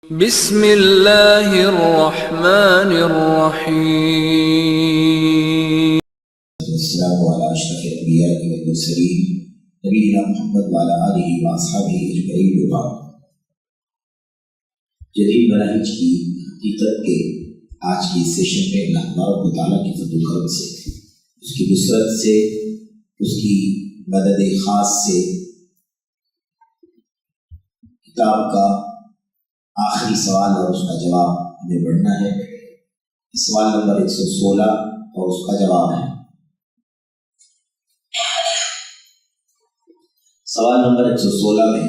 بسم اللہ الرحمن الرحیم۔ السلام علی اشرف الانبیاء والمرسلین نبینا محمد وعلی آلہ واصحابہ اجمعین وبعد۔ جدید مناہج کی حقیقت کے آج کی سیشن میں اللہ تبارک و تعالیٰ کی فضل و کرم سے، اس کی نصرت سے، اس کی مدد خاص سے کتاب کا آخری سوال اور اس کا جواب ہمیں پڑھنا ہے۔ سوال نمبر 116 اور اس کا جواب ہے۔ سوال نمبر 116 میں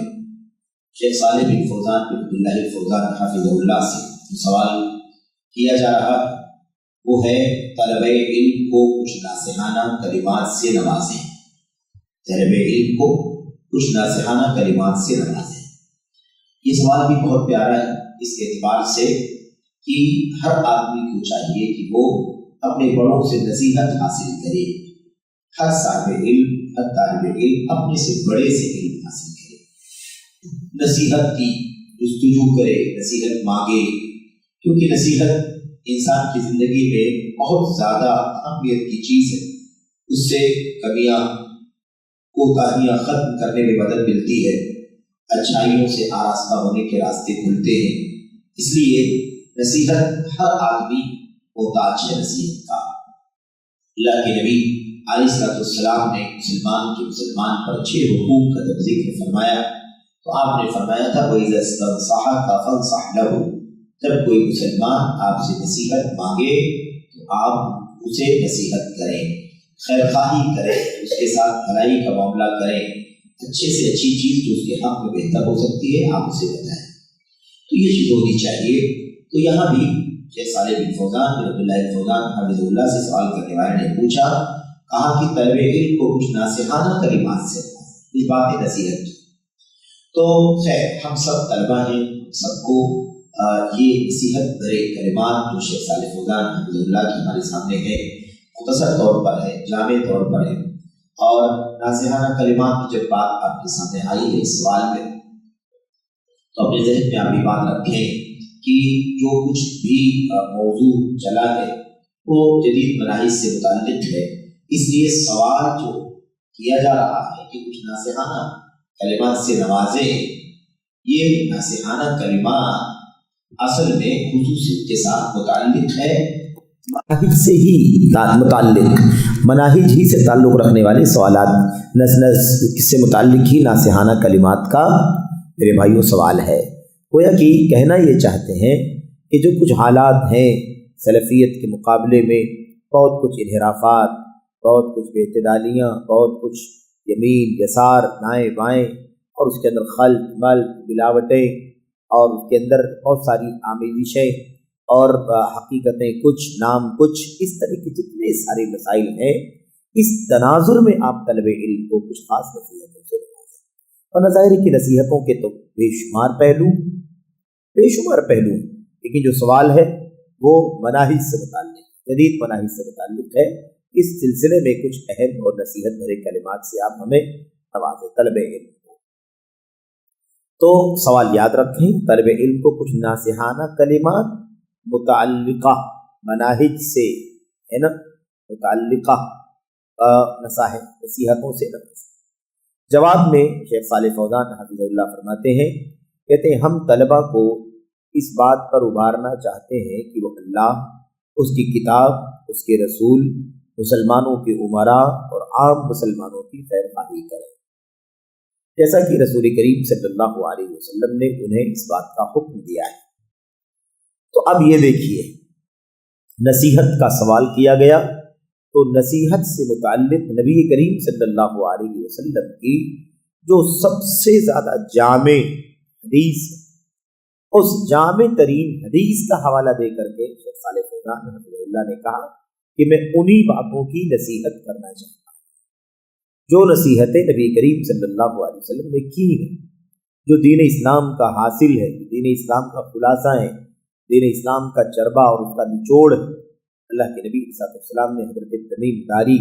شیخ صالح بن فوزان بن عبداللہ فوزان حافظہ اللہ سے جو سوال کیا جا رہا ہے وہ ہے طلب علم کو کچھ ناصحانہ کلمات سے نوازیں۔ طلب علم کو کچھ ناصحانہ کلمات سے نوازیں۔ یہ سوال بھی بہت پیارا ہے اس اعتبار سے کہ ہر آدمی کو چاہیے کہ وہ اپنے بڑوں سے نصیحت حاصل کرے۔ ہر صاحب علم، ہر طالب علم اپنے سے بڑے سے علم حاصل کرے، نصیحت کی جستجو کرے، نصیحت مانگے، کیونکہ نصیحت انسان کی زندگی میں بہت زیادہ اہمیت کی چیز ہے۔ اس سے کمیاں کوتاہیاں ختم کرنے میں مدد ملتی ہے، اچھائیوں سے آراستہ ہونے کے راستے کھلتے ہیں۔ اس لیے نصیحت ہر آدمی محتاج ہے نصیحت کا۔ اللہ کے نبی علیہ السلام نے مسلمان پر 6 حقوق کا جب ذکر فرمایا تو آپ نے فرمایا تھا وَإِذَا اسْتَنصَحَكَ فَانصَحْ لَهُ، جب کوئی مسلمان آپ سے نصیحت مانگے تو آپ اسے نصیحت کریں، خیر خواہی کریں، اس کے ساتھ بھلائی کا معاملہ کریں، اچھے سے اچھی چیز جو اس کے حق میں بہتر ہو سکتی ہے آپ اسے بتائیں۔ تو یہ چیز ہونی چاہیے۔ تو یہاں بھی شیخ صالح بن فوزان بن عبداللہ فوزان حافظہ اللہ سے سوال کرنے والے نے پوچھا، کہا کہ طلب علم کو کچھ ناصحانہ کلمات سے اس بات نصیحت کی۔ تو خیر ہم سب طلبہ ہیں، ہم سب کو یہ نصیحت بھرے کلمات جو شیخ صالح فوزان حافظہ اللہ کی ہمارے سامنے ہے، مختصر طور پر ہے، جامع طور پر ہے، اور ناصحانہ کلمات کی جب بات آپ کے سامنے آئی ہے اس سوال میں تو اپنے ذہن میں آپ یہ بات رکھیں کہ جو کچھ بھی موضوع چلا ہے وہ جدید مناہج سے متعلق ہے، اس لیے سوال جو کیا جا رہا ہے کہ کچھ ناصحانہ کلمات سے نوازیں، یہ ناصحانہ کلمات اصل میں خصوصیت کے ساتھ متعلق ہے، مناہج سے ہی مناہج ہی سے تعلق رکھنے والے سوالات کس سے متعلق ہی ناصحانہ کلمات کا میرے بھائیوں سوال ہے۔ گویا کہ کہنا یہ چاہتے ہیں کہ جو کچھ حالات ہیں سلفیت کے مقابلے میں، بہت کچھ انحرافات، بہت کچھ بے اعتدالیاں، بہت کچھ یمین یسار دائیں بائیں، اور اس کے اندر خلط ملط ملاوٹیں، اور اس کے اندر بہت ساری آمیزشیں اور حقیقتیں کچھ، نام کچھ، اس طرح کے جتنے سارے مسائل ہیں، اس تناظر میں آپ طلب علم کو کچھ خاص نصیحتوں سے نوازیں۔ اور نظائر کی نصیحتوں کے تو بے شمار پہلو، لیکن جو سوال ہے وہ مناہج سے متعلق، جدید مناہج سے متعلق ہے۔ اس سلسلے میں کچھ اہم اور نصیحت بھرے کلمات سے آپ ہمیں نوازیں طلب علم کو۔ تو سوال یاد رکھیں، طلب علم کو کچھ ناصحانہ کلمات متعلقہ مناہج سے ہے نا، متعلقہ نصیحتوں سے نوازیں۔ جواب میں شیخ صالح فوزان حافظہ اللہ فرماتے ہیں، کہتے ہیں ہم طلبہ کو اس بات پر ابھارنا چاہتے ہیں کہ وہ اللہ، اس کی کتاب، اس کے رسول، مسلمانوں کے امراء اور عام مسلمانوں کی خیر خواہی کریں، جیسا کہ رسول کریم صلی اللہ علیہ وسلم نے انہیں اس بات کا حکم دیا ہے۔ تو اب یہ دیکھیے، نصیحت کا سوال کیا گیا تو نصیحت سے متعلق نبی کریم صلی اللہ علیہ وسلم کی جو سب سے زیادہ جامع حدیث، اس جامع ترین حدیث کا حوالہ دے کر کے شیخ صالح فوزان رحمہ اللہ نے کہا کہ میں انہی باتوں کی نصیحت کرنا چاہتا ہوں جو نصیحتیں نبی کریم صلی اللہ علیہ وسلم نے کی ہیں، جو دین اسلام کا حاصل ہے، دین اسلام کا خلاصہ ہے، دین اسلام کا چربہ اور اس کا نچوڑ ہے۔ اللہ کے نبی صلی اللہ علیہ وسلم نے حضرت تمیم داری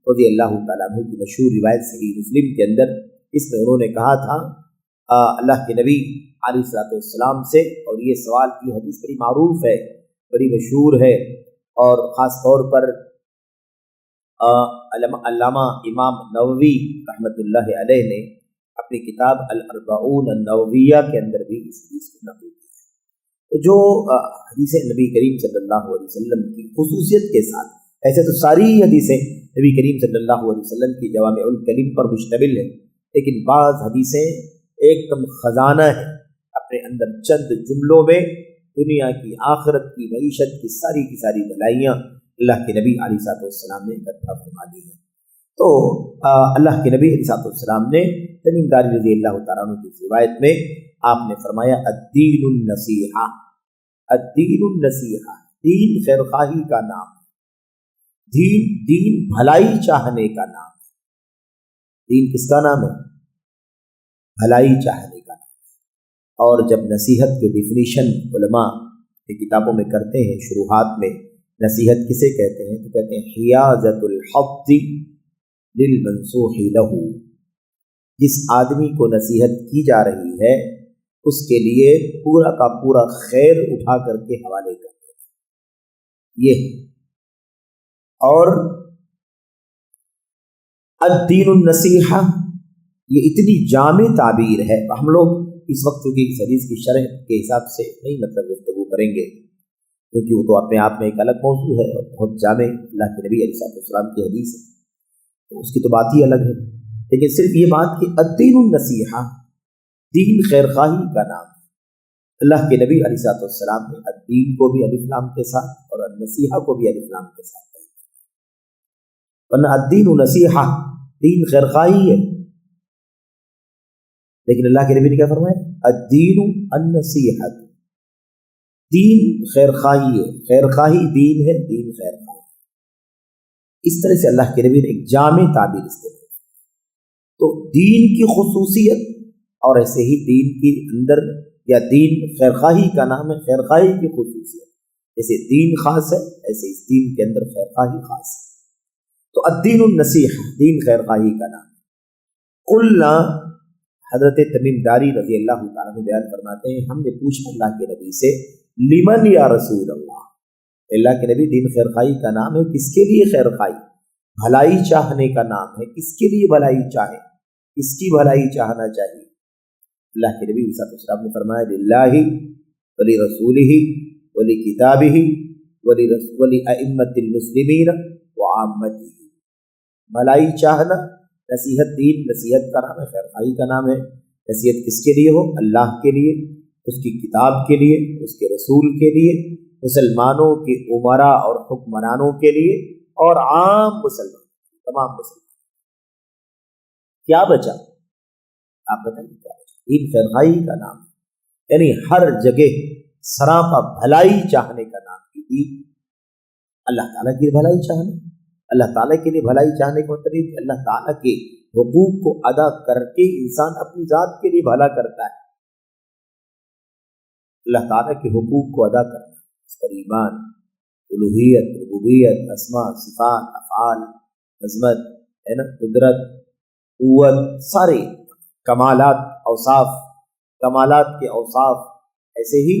رضی اللہ تعالیٰ عنہ کی مشہور روایت صحیح مسلم کے اندر اس میں انہوں نے کہا تھا اللہ کے نبی علیہ السلام سے، اور یہ سوال کی حدیث بڑی معروف ہے، بڑی مشہور ہے، اور خاص طور پر علامہ امام نووی رحمۃ اللہ علیہ نے اپنی کتاب الاربعون النوویہ کے اندر بھی اس حدیث کو نقل کیا۔ تو جو حدیث نبی کریم صلی اللہ علیہ وسلم کی خصوصیت کے ساتھ، ایسے تو ساری حدیثیں نبی کریم صلی اللہ علیہ وسلم کی جوامع الکلم پر مشتمل ہیں، لیکن بعض حدیثیں ایک دم خزانہ ہیں، اپنے اندر چند جملوں میں دنیا کی، آخرت کی، معیشت کی ساری بھلائیاں اللہ کے نبی علیہ السلام نے اکٹھا فرما دی ہیں۔ تو اللہ کے نبی علیہ السلام نے تمیم داری رضی اللہ تعالیٰ عنہ کی روایت میں آپ نے فرمایا الدین النصیحہ، الدین النصیحہ، دین خیرخواہی کا نام ہے، دین بھلائی چاہنے کا نام ہے۔ دین کس کا نام ہے؟ بھلائی چاہنے کا نام ہے۔ اور جب نصیحت کی ڈیفینیشن علماء کی کتابوں میں کرتے ہیں، شروحات میں نصیحت کسے کہتے ہیں؟ تو کہتے ہیں حیازت الحق للمنصوح لہ، جس آدمی کو نصیحت کی جا رہی ہے اس کے لیے پورا کا پورا خیر اٹھا کر کے حوالے کرتے ہیں، یہ۔ اور الدین النصیحہ یہ اتنی جامع تعبیر ہے، ہم لوگ اس وقت چونکہ اس حدیث کی شرح کے حساب سے نہیں گفتگو کریں گے، کیونکہ وہ تو اپنے آپ میں ایک الگ موضوع ہے اور بہت جامع اللہ کے نبی علیہ السلام کی حدیث ہے، تو اس کی تو بات ہی الگ ہے۔ لیکن صرف یہ بات کہ الدین النصیحہ، دین خیرخواہی کا نام ہے۔ اللہ کے نبی علیہ السلام نے الدین کو بھی الف لام کے ساتھ اور النصیحہ کو بھی الف لام کے ساتھ کہا، ورنہ الدین النصیحہ، دین خیرخواہی ہے، لیکن اللہ کے نبی نے کیا فرمایا؟ الدین النصیحہ، دین خیرخواہی ہے، خیرخواہی دین ہے، دین خیرخواہی۔ اس طرح سے اللہ کے نبی نے ایک جامع تعبیر استعمال، تو دین کی خصوصیت اور ایسے ہی دین کے اندر، یا دین خیرخواہی کا نام ہے، خیرخواہی کی خصوصیت، جیسے دین خاص ہے ایسے اس دین کے اندر خیرخواہی خاص ہے۔ تو الدین النصیحہ، دین خیرخواہی کا نام ہے۔ قلنا، حضرت تمیم داری رضی اللہ تعالیٰ عنہ بیان فرماتے ہیں، ہم نے پوچھا اللہ کے نبی سے لمن یا رسول اللہ، اللہ کے نبی دین خیرخواہی کا نام ہے، کس کے لیے خیرخواہی؟ بھلائی چاہنے کا نام ہے، کس کے لیے بھلائی چاہے، کس کی بھلائی چاہنا چاہیے؟ اللہ کے نبی صلی اللہ علیہ وسلم نے فرمایا للہ ولرسولہ ولکتابہ ولأئمۃ المسلمین وعامتہ، بھلائی چاہنا، نصیحت، دین نصیحت کا نام ہے، خیرخواہی کا نام ہے۔ نصیحت کس کے لیے ہو؟ اللہ کے لیے، اس کی کتاب کے لیے، اس کے رسول کے لیے، مسلمانوں کے امراء اور حکمرانوں کے لیے، اور عام مسلمان، تمام مسلمان۔ کیا بچا؟ آپ بتائیے کیا بچا؟ دین خیرخواہی کا نام ہے، یعنی ہر جگہ سراپا بھلائی چاہنے کا نام ہے دین۔ اللہ تعالیٰ کی بھلائی چاہنا، اللہ تعالیٰ کے لیے بھلائی چاہنے کا مطلب کہ اللہ تعالیٰ کے حقوق کو ادا کر کے انسان اپنی ذات کے لیے بھلا کرتا ہے، اللہ تعالیٰ کے حقوق کو ادا کرنا، اس پر ایمان، الوہیت، ربوبیت، اسماء، صفات، افعال، عظمت ہے نا، قدرت، قوت، سارے کمالات، اوصاف، کمالات کے اوصاف، ایسے ہی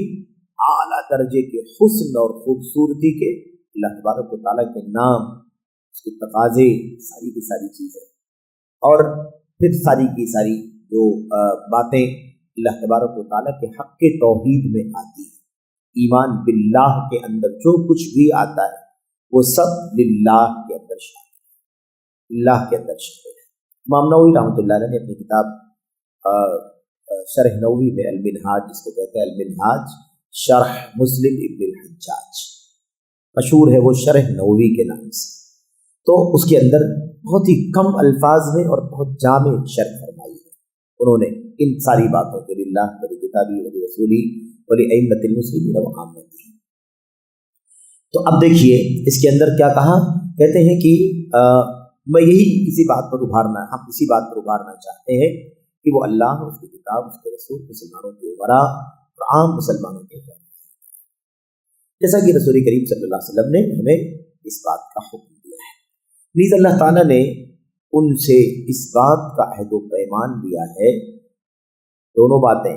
اعلیٰ درجے کے حسن اور خوبصورتی کے اللہ تبارک و تعالیٰ کے نام، اس کے تقاضے، ساری کی ساری چیزیں، اور پھر ساری کی ساری جو باتیں اللہ تبارک و تعالیٰ کے حق کے توحید میں آتی ہے۔ ایمان باللہ کے اندر جو کچھ بھی آتا ہے وہ سب للہ کے اندر شامل ہے، اللہ کے اندر شامل ہے۔ امام نووی رحمۃ اللہ علیہ نے اپنی کتاب شرح نووی میں المنہاج، جس کو کہتے ہیں المنہاج شرح مسلم ابن الحجاج، مشہور ہے وہ شرح نووی کے نام سے، تو اس کے اندر بہت ہی کم الفاظ میں اور بہت جامع شرح فرمائی ہے انہوں نے ان ساری باتوں کے، للہ ولکتابہ ولرسولہ ولأئمۃ المسلمین وعامتہ۔ تو اب دیکھیے اس کے اندر کیا کہا، کہتے ہیں کہ میں یہی اسی بات پر ابھارنا، ہم اسی بات پر ابھارنا چاہتے ہیں کہ وہ اللہ، اس کی کتاب، اس کے رسول، مسلمانوں کے امراء اور عام مسلمانوں کے خیر، جیسا کہ رسول کریم صلی اللہ علیہ وسلم نے ہمیں اس بات کا حکم دیا ہے۔ نیز اللہ تعالیٰ نے ان سے اس بات کا عہد و پیمان لیا ہے، دونوں باتیں،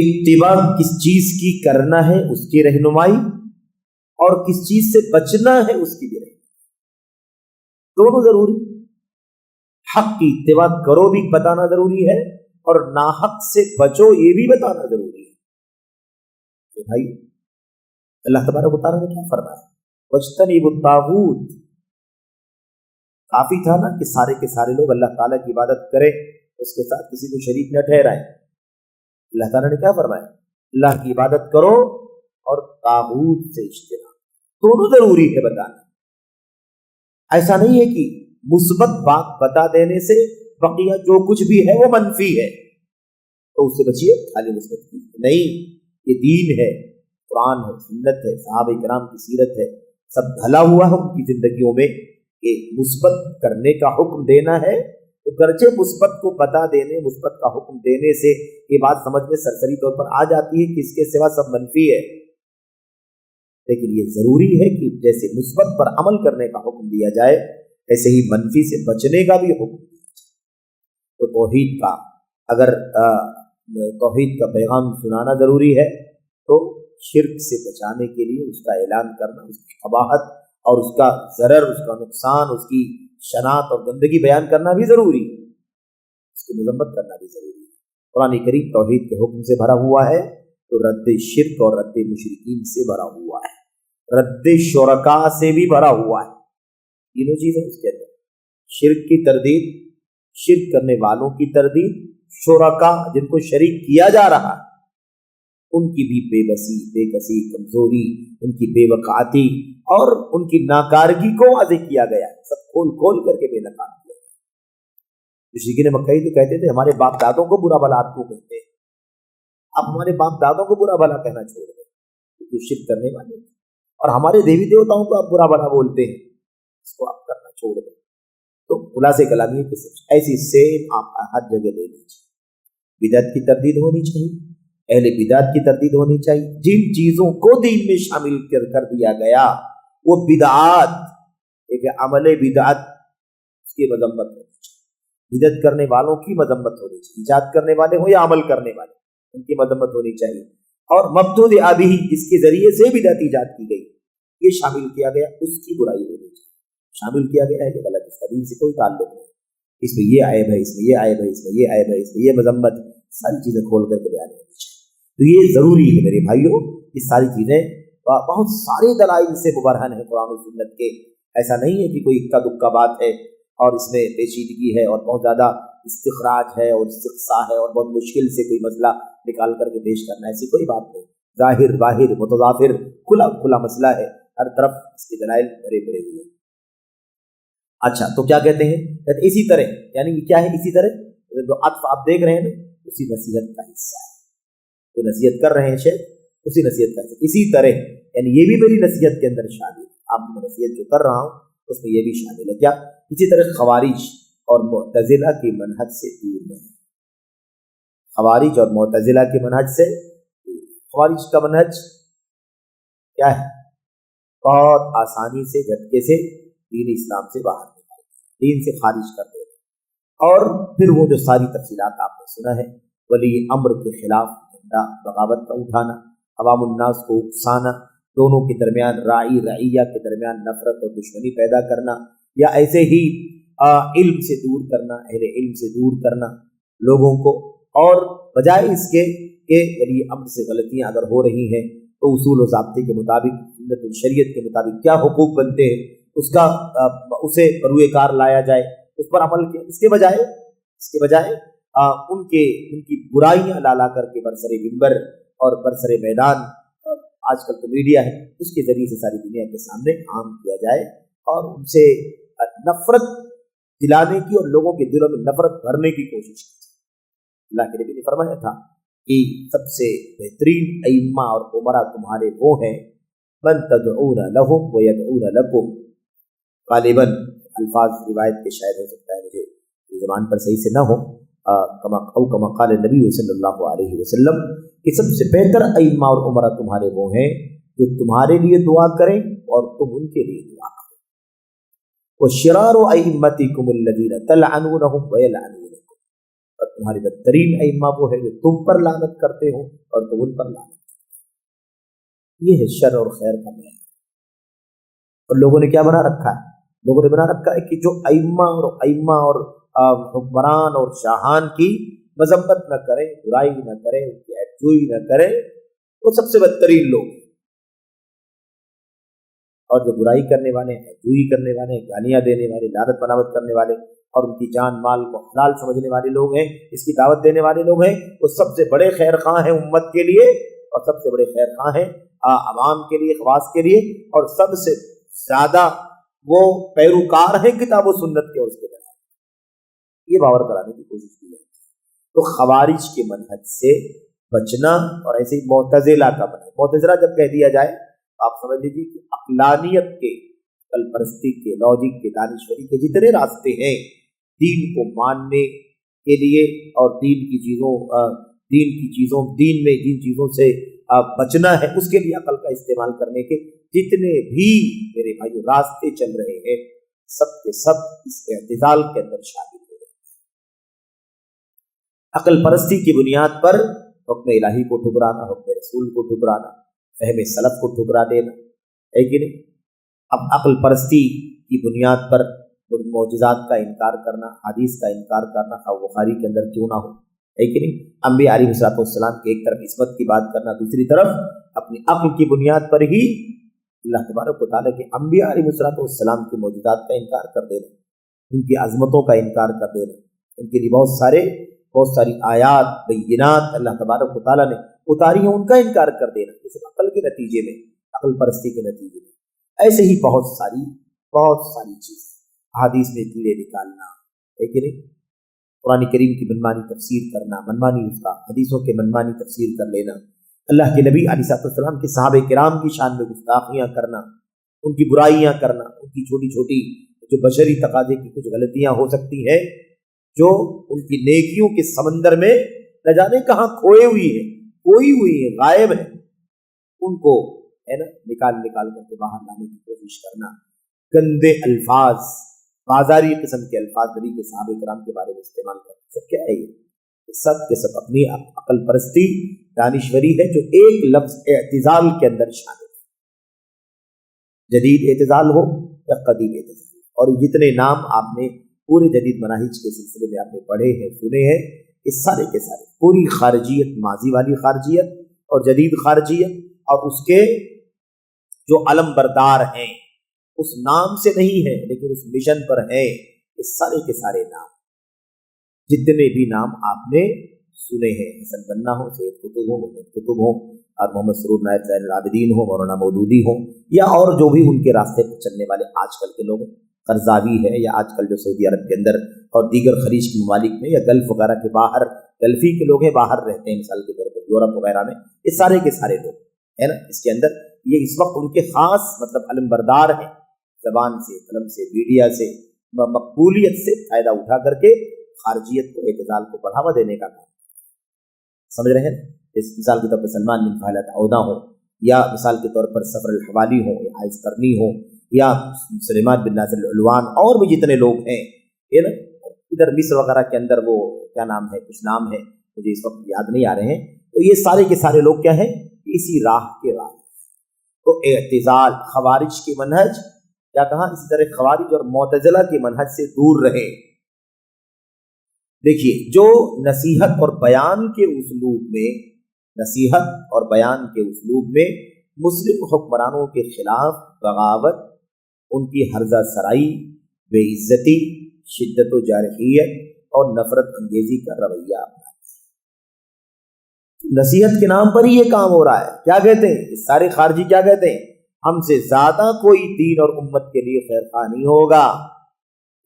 اتباع کس چیز کی کرنا ہے اس کی رہنمائی، اور کس چیز سے بچنا ہے اس کی بھی رہنمائی، دونوں ضروری۔ حق کی اتباع کرو بھی بتانا ضروری ہے، اور ناحق سے بچو یہ بھی بتانا ضروری ہے۔ تو بھائی اللہ تبارک و تعالیٰ نے کیا فرمایا؟ وَاجْتَنِبُوا الطَّاغُوتَ، کافی تھا نا کہ سارے کے سارے لوگ اللہ تعالیٰ کی عبادت کریں، اس کے ساتھ کسی کو شریک نہ ٹھہرائیں۔ اللہ تعالیٰ نے کیا فرمایا؟ اللہ کی عبادت کرو اور طاغوت سے اجتناب، دونوں ضروری ہے بتانا۔ ایسا نہیں ہے کہ مثبت بات بتا دینے سے بقیہ جو کچھ بھی ہے وہ منفی ہے تو اس سے بچیے، خالی مثبت کی نہیں۔ یہ دین ہے، قرآن ہے، سنت ہے، صحابہ کرام کی سیرت ہے، سب ڈھلا ہوا ہے ان کی زندگیوں میں کہ مثبت کرنے کا حکم دینا ہے، تو گرچہ مثبت کو بتا دینے، مثبت کا حکم دینے سے یہ بات سمجھ میں سرسری طور پر آ جاتی ہے کہ اس کے سوا سب منفی ہے، لیکن یہ ضروری ہے کہ جیسے مثبت پر عمل کرنے کا حکم دیا جائے ایسے ہی منفی سے بچنے کا بھی حکم دیا جائے۔ تو توحید کا اگر توحید کا پیغام سنانا ضروری ہے تو شرک سے بچانے کے لیے اس کا اعلان کرنا، اس کی قباحت اور اس کا ضرر، اس کا نقصان، اس کی شناعت اور گندگی بیان کرنا بھی ضروری ہے، اس کی مذمت کرنا بھی ضروری ہے۔ قرآن کریم توحید کے حکم سے بھرا ہوا ہے تو رد شرک اور رد مشرکین سے بھرا ہوا ہے، رد شرکاء سے بھی بھرا ہوا ہے۔ تینوں چیزیں اس کے اندر، شرک کی تردید، شرک کرنے والوں کی تردید، شرکاء جن کو شریک کیا جا رہا ہے ان کی بھی بے بسی، بے کسی، کمزوری، ان کی بے وقعتی اور ان کی ناکارگی کو واضح کیا گیا، سب کھول کھول کر کے بے نقاب کیا گیا۔ مشرکین مکہ تو کہتے تھے ہمارے باپ دادوں کو برا بھلا آپ کیوں کہتے ہیں؟ آپ ہمارے باپ دادوں کو برا بھلا کہنا چھوڑ دیں، کیونکہ شرک کرنے والے، اور ہمارے دیوی دیوتاؤں کو آپ برا بھلا بولتے ہیں، اس کو آپ کرنا چھوڑ دیں۔ تو خلاصے کلام یہ کہ ایسی سیم آپ ہر جگہ لے لیجیے۔ بدعت کی تردید ہونی چاہیے، اہل بدعت کی تردید ہونی چاہیے، جن چیزوں کو دین میں شامل کر دیا گیا وہ بدعات، ایک عمل بدعت، اس کی مذمت ہونی چاہیے، بدعت کرنے والوں کی مذمت ہونی چاہیے، ایجاد کرنے والے ہوں یا عمل کرنے والے ان کی مذمت ہونی چاہیے، اور مبتوع آبی جس کے ذریعے سے بدعت ایجاد کی گئی یہ شامل کیا گیا، اس کی برائی ہونی چاہیے۔ شامل کیا گیا ہے کہ غلط، اس کا دین سے کوئی تعلق نہیں، اس میں یہ عیب ہے، اس میں یہ عیب ہے، اس میں یہ عیب ہے، اس میں یہ مذمت، ساری چیزیں کھول کر کے بیان ہونی چاہیے۔ تو یہ ضروری ہے میرے بھائیوں، یہ ساری چیزیں بہت سارے دلائل سے مبرہن ہے قرآن و سنت کے، ایسا نہیں ہے کہ کوئی اکا دکا بات ہے اور اس میں پیچیدگی ہے اور بہت زیادہ استخراج ہے اور استقصاء ہے اور بہت مشکل سے کوئی مسئلہ نکال کر کے پیش کرنا، ایسی کوئی بات نہیں، ظاہر باہر متضافر کھلا کھلا مسئلہ ہے، ہر طرف اس کے دلائل بھرے بھرے ہوئے۔ اچھا تو کیا کہتے ہیں؟ کہتے اسی طرح، یعنی کیا ہے اسی طرح؟ جو عطف آپ دیکھ رہے ہیں نا اسی نصیحت کا حصہ ہے، جو نصیحت کر رہے ہیں شیخ اسی نصیحت کا حصہ، اسی طرح یعنی یہ بھی میری نصیحت کے اندر شامل ہے، آپ کو نصیحت جو کر رہا ہوں اس میں یہ بھی شامل ہے۔ کیا؟ اسی طرح خوارج اور معتزلہ کے منہج سے دور نہیں، خوارج اور معتزلہ کے منہج سے، خوارج کا منہج کیا ہے؟ بہت آسانی سے جھٹکے سے دین اسلام سے باہر نکال، دین سے خارج کر دے، اور پھر وہ جو ساری تفصیلات آپ نے سنا ہے، ولی امر کے خلاف جھنڈا بغاوت کا اٹھانا، عوام الناس کو اکسانا، دونوں کے درمیان راعی رعیہ کے درمیان نفرت اور دشمنی پیدا کرنا، یا ایسے ہی علم سے دور کرنا، اہل علم سے دور کرنا لوگوں کو، اور بجائے اس کے کہ ولی امر سے غلطیاں اگر ہو رہی ہیں تو اصول و ضابطے کے مطابق، سنت الشریعت کے مطابق کیا حقوق بنتے ہیں اس کا اسے بروئے کار لایا جائے، اس پر عمل کیا، اس کے بجائے ان کی برائیاں لا کر کے برسر منبر اور برسر میدان، آج کل تو میڈیا ہے اس کے ذریعے سے ساری دنیا کے سامنے عام کیا جائے، اور ان سے نفرت دلانے کی اور لوگوں کے دلوں میں نفرت بھرنے کی کوشش کی۔ اللہ کے نبی نے فرمایا تھا کہ سب سے بہترین ائمہ اور عمرا تمہارے وہ ہیں من تدعون لهم ويدعون لكم، غالباً الفاظ روایت کے شاید ہو سکتا ہے مجھے زبان پر صحیح سے نہ ہو، کما قال نبی صلی اللہ علیہ وسلم کہ سب سے بہتر ائمہ اور عمرا تمہارے وہ ہیں جو تمہارے لیے دعا کریں اور تم ان کے لیے دعا کرو، وشرار ائمتکم الذین تلعنونهم ویلعنونکم، اور تمہاری بدترین ائمہ وہ ہے جو تم پر لعنت کرتے ہو اور تم ان پر لعنت کرتے ہو۔ یہ ہے شر اور خیر کا معیار۔ اور لوگوں نے کیا بنا رکھا ہے؟ لوگوں نے بنا رکھا ہے کہ جو ائمہ اور حکمران اور شاہان کی مذمت نہ کریں، برائی نہ کریں، ان کی عیبجوئی نہ کریں، وہ سب سے بدترین لوگ ہیں۔ اور جو برائی کرنے والے ہیں، عیبجوئی کرنے والے ہیں، گالیاں دینے والے، لعنت بناوت کرنے والے اور ان کی جان مال کو حلال سمجھنے والے لوگ ہیں، اس کی دعوت دینے والے لوگ ہیں، وہ سب سے بڑے خیر خواہ ہیں امت کے لیے، اور سب سے بڑے خیر خواہ ہیں عوام کے لیے، خواص کے لیے، اور سب سے زیادہ وہ پیروکار ہیں کتاب و سنت کے اور اس کے درمیان۔ یہ باور کرانے کی کوشش کی ہے۔ تو خوارج کے منہج سے بچنا، اور ایسے ہی معتزلہ کا منہج، معتزلہ جب کہہ دیا جائے آپ سمجھ لیجیے کہ عقلانیت کے، عقل پرستی کے، لاجک کے، دانشوری کے جتنے راستے ہیں دین کو ماننے کے لیے اور دین میں جن چیزوں سے بچنا ہے اس کے لیے عقل کا استعمال کرنے کے جتنے بھی میرے بھائی راستے چل رہے ہیں، سب کے سب اس اعتزال کے اندر شامل ہو رہے ہیں۔ عقل پرستی کی بنیاد پر حکم الہی کو ٹھکرانا، حکم رسول کو ٹھکرانا، فہم سلف کو ٹھکرا دینا ہے کہ نہیں؟ اب عقل پرستی کی بنیاد پر معجزات کا انکار کرنا، حدیث کا انکار کرنا، خواہ بخاری کے اندر کیوں نہ ہو، ہے کہ نہیں؟ انبیاء علیہ السلام کے ایک طرف عصمت کی بات کرنا، دوسری طرف اپنی عقل کی بنیاد پر ہی اللہ تبارک و تعالیٰ کے انبیاء علیہ السلام کے معجزات کا انکار کر دینا، ان کی عظمتوں کا انکار کر دینا، ان کے لیے بہت ساری آیات بینات اللہ تبارک و تعالیٰ نے اتاری ہیں، ان کا انکار کر دینا، جیسے عقل کے نتیجے میں، عقل پرستی کے نتیجے میں۔ ایسے ہی بہت ساری چیز حدیث میں کیڑے نکالنا، ہے کہ نہیں؟ قرآن کریم کی منمانی تفسیر کرنا، منمانی اس کا حدیثوں کے منمانی تفسیر کر لینا، اللہ کے نبی علیہ السلام کے صحابہ کرام کی شان میں گستاخیاں کرنا، ان کی برائیاں کرنا، ان کی چھوٹی چھوٹی جو بشری تقاضے کی کچھ غلطیاں ہو سکتی ہیں جو ان کی نیکیوں کے سمندر میں نہ جانے کہاں کھوئی ہوئی ہے، غائب ہے، ان کو ہے نا نکال کر کے باہر لانے کی کوشش کرنا، گندے الفاظ، بازاری قسم کے الفاظ نبی کے صحابہ کرام کے بارے میں استعمال کرنا، سب کیا ہے یہ سب کے سب اپنی عقل پرستی دانشوری ہے جو ایک لفظ اعتزال کے اندر شامل ہے، جدید اعتزال ہو یا قدیم اعتزال، اور جتنے نام آپ نے پورے جدید مناہج کے سلسلے میں آپ نے پڑھے ہیں، سنے ہیں، اس سارے کے سارے پوری خارجیت، ماضی والی خارجیت اور جدید خارجیت اور اس کے جو علم بردار ہیں اس نام سے نہیں ہے لیکن اس مشن پر ہے، اس سارے کے سارے نام جتنے بھی نام آپ نے سنے ہیں، حسن بننا ہو، سید قطب ہو، محمد قطب ہو، اور محمد سرور نائب زین العابدین ہو، مولانا مودودی ہو، یا اور جو بھی ان کے راستے پر چلنے والے آج کل کے لوگ ہیں، قرضاوی ہے، یا آج کل جو سعودی عرب کے اندر اور دیگر خلیج کے ممالک میں یا گلف وغیرہ کے باہر، گلفی کے لوگ ہیں باہر رہتے ہیں، مثال کے طور پر یورپ وغیرہ میں، یہ سارے کے سارے لوگ ہے نا، اس کے اندر یہ اس وقت ان کے خاص مطلب علم بردار ہیں، زبان سے، قلم سے، میڈیا سے، مقبولیت سے فائدہ اٹھا کر کے خارجیت کو، اعتزال کو بڑھاوا دینے کا کام سمجھ رہے ہیں۔ اس مثال کے طور پر سلمان بن فہلت عودہ ہو، یا مثال کے طور پر سفر الحوالی ہو، یا عائز کرنی ہو، یا سلیمان بن ناصر العلوان، اور بھی جتنے لوگ ہیں یہ نا، ادھر مصر وغیرہ کے اندر وہ کیا نام ہے، کچھ نام ہے مجھے اس وقت یاد نہیں آ رہے ہیں، تو یہ سارے کے سارے لوگ کیا ہیں، اسی راہ کے راہ۔ تو اعتزال خوارج کی منہج کیا کہا، اسی طرح خوارج اور معتزلہ کی منہج سے دور رہے۔ دیکھیے جو نصیحت اور بیان کے اسلوب میں مسلم حکمرانوں کے خلاف بغاوت، ان کی ہرزہ سرائی، بے عزتی، شدت و جارحیت اور نفرت انگیزی کا رویہ اپنا، نصیحت کے نام پر ہی یہ کام ہو رہا ہے۔ کیا کہتے ہیں یہ سارے خارجی، کیا کہتے ہیں، ہم سے زیادہ کوئی دین اور امت کے لیے خیر خواہ نہیں ہوگا،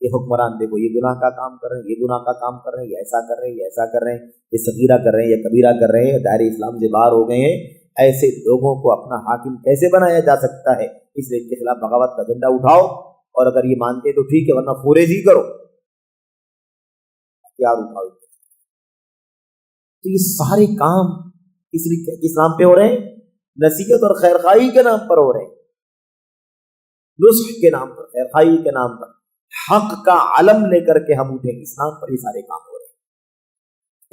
یہ حکمران دیکھو یہ گناہ کا کام کر رہے ہیں، یہ گناہ کا کام کر رہے ہیں، یہ ایسا کر رہے ہیں، یہ ایسا کر رہے ہیں، یہ صغیرہ کر رہے ہیں، یہ کبیرہ کر رہے ہیں، دائرہ اسلام سے باہر ہو گئے ہیں، ایسے لوگوں کو اپنا حاکم کیسے بنایا جا سکتا ہے، اس لیے ان کے خلاف بغاوت کا جھنڈا اٹھاؤ، اور اگر یہ مانتے تو ٹھیک ہے ورنہ فوریز ہی کرو، ہتھیار اٹھاؤ۔ تو یہ سارے کام کس نام پہ ہو رہے ہیں، نصیحت اور خیرخواہی کے نام پر ہو رہے ہیں، نصح کے نام پر، خیرخواہی کے نام پر، حق کا علم لے کر کے ہم اٹھیں، اس نام پر یہ سارے کام ہو رہے ہیں۔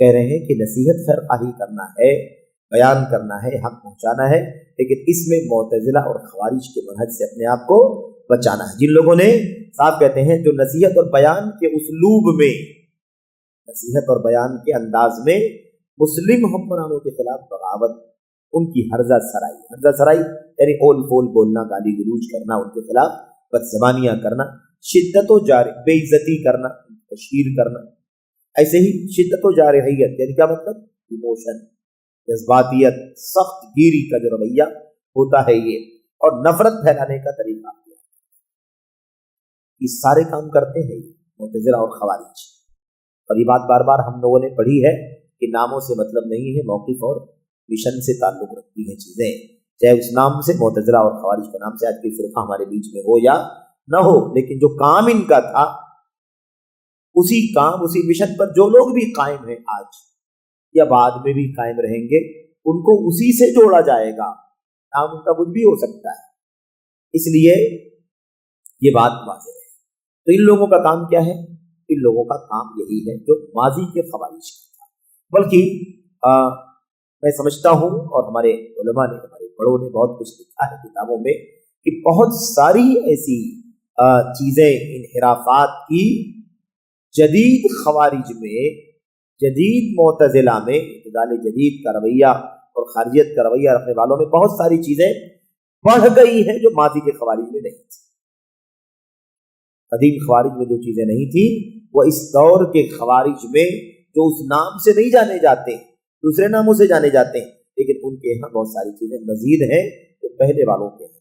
کہہ رہے ہیں کہ نصیحت خیر خواہی کرنا ہے، بیان کرنا ہے، حق پہنچانا ہے، لیکن اس میں معتزلہ اور خوارج کے منہج سے اپنے آپ کو بچانا ہے، جن لوگوں نے صاحب کہتے ہیں جو نصیحت اور بیان کے اسلوب میں، نصیحت اور بیان کے انداز میں مسلم حکمرانوں کے خلاف بغاوت، ان کی ہرزہ سرائی یعنی اول پول بولنا، گالی گلوچ کرنا، ان کے خلاف بدزبانیاں کرنا، شدت و جار بے عزتی کرنا، تشہیر کرنا، ایسے ہی شدت و جارحیت یعنی کیا مطلب، ایموشن، جذباتیت، سخت گیری کا جو رویہ ہوتا ہے یہ، اور نفرت پھیلانے کا طریقہ، یہ سارے کام کرتے ہیں معتزلہ اور خوارج۔ اور یہ بات بار بار ہم لوگوں نے پڑھی ہے کہ ناموں سے مطلب نہیں ہے، موقف اور مشن سے تعلق رکھتی ہیں چیزیں، چاہے اس نام سے معتزلہ اور خوارج کے نام سے آج کی فرقہ ہمارے بیچ میں ہو یا نہ ہو، لیکن جو کام ان کا تھا اسی کام، اسی مشن پر جو لوگ بھی قائم ہیں آج یا بعد میں بھی قائم رہیں گے، ان کو اسی سے جوڑا جائے گا، نام ان کا کچھ بھی ہو سکتا ہے، اس لیے یہ بات واضح ہے۔ تو ان لوگوں کا کام کیا ہے؟ ان لوگوں کا کام یہی ہے جو ماضی کے خوارج کا تھا، بلکہ میں سمجھتا ہوں اور ہمارے علماء نے، ہمارے بڑوں نے بہت کچھ لکھا ہے کتابوں میں کہ بہت ساری ایسی چیزیں، انحرافات کی جدید خوارج میں، جدید معتزلہ میں، اعتدال جدید کا رویہ اور خارجیت کا رویہ رکھنے والوں میں بہت ساری چیزیں بڑھ گئی ہیں جو ماضی کے خوارج میں نہیں تھی۔ قدیم خوارج میں جو چیزیں نہیں تھی وہ اس دور کے خوارج میں، جو اس نام سے نہیں جانے جاتے، دوسرے ناموں سے جانے جاتے ہیں، لیکن ان کے یہاں بہت ساری چیزیں مزید ہیں جو پہلے والوں کے ہیں۔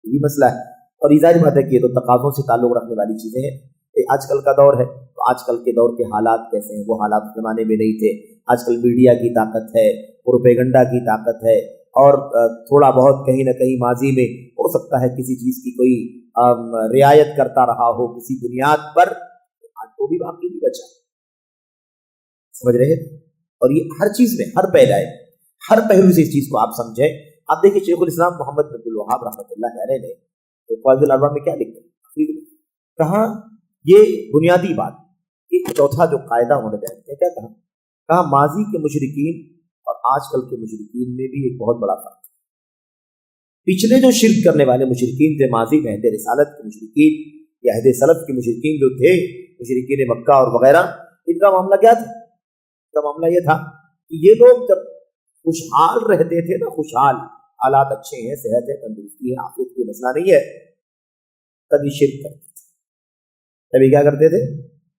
یہ مسئلہ ہے، اور یہ ظاہر بات ہے کہ یہ تو تقاضوں سے تعلق رکھنے والی چیزیں ہیں۔ آج کل کا دور ہے تو آج کل کے دور کے حالات کیسے ہیں، وہ حالات زمانے میں نہیں تھے۔ آج کل میڈیا کی طاقت ہے، پروپیگنڈا کی طاقت ہے، اور تھوڑا بہت کہیں نہ کہیں ماضی میں ہو سکتا ہے کسی چیز کی کوئی رعایت کرتا رہا ہو کسی بنیاد پر، آج تو بھی باقی نہیں بچا، سمجھ رہے؟ اور یہ ہر چیز میں، ہر پہلو سے اس چیز کو آپ سمجھیں۔ آپ دیکھیں شیخ الاسلام محمد بن عبد الوہاب رحمۃ اللہ علیہ نے تو فوائد الاربع میں کیا لکھا، کہاں یہ بنیادی بات، ایک چوتھا جو قاعدہ ہونا چاہتے ہیں، کیا کہا ماضی کے مشرکین اور آج کل کے مشرکین میں بھی ایک بہت بڑا فرق ہے۔ پچھلے جو شرک کرنے والے مشرکین تھے ماضی میں، عہد رسالت کے مشرکین یا عہد سلف کے مشرکین جو تھے، مشرکین مکہ اور وغیرہ، ان کا معاملہ کیا تھا؟ ان کا معاملہ یہ تھا کہ یہ لوگ جب خوشحال رہتے تھے نا، خوشحال، حالات اچھے ہیں، صحت ہے، تندرستی ہے، عافیت کوئی مسئلہ نہیں ہے، تبھی شرک کرتے تھے۔ تبھی کیا کرتے تھے؟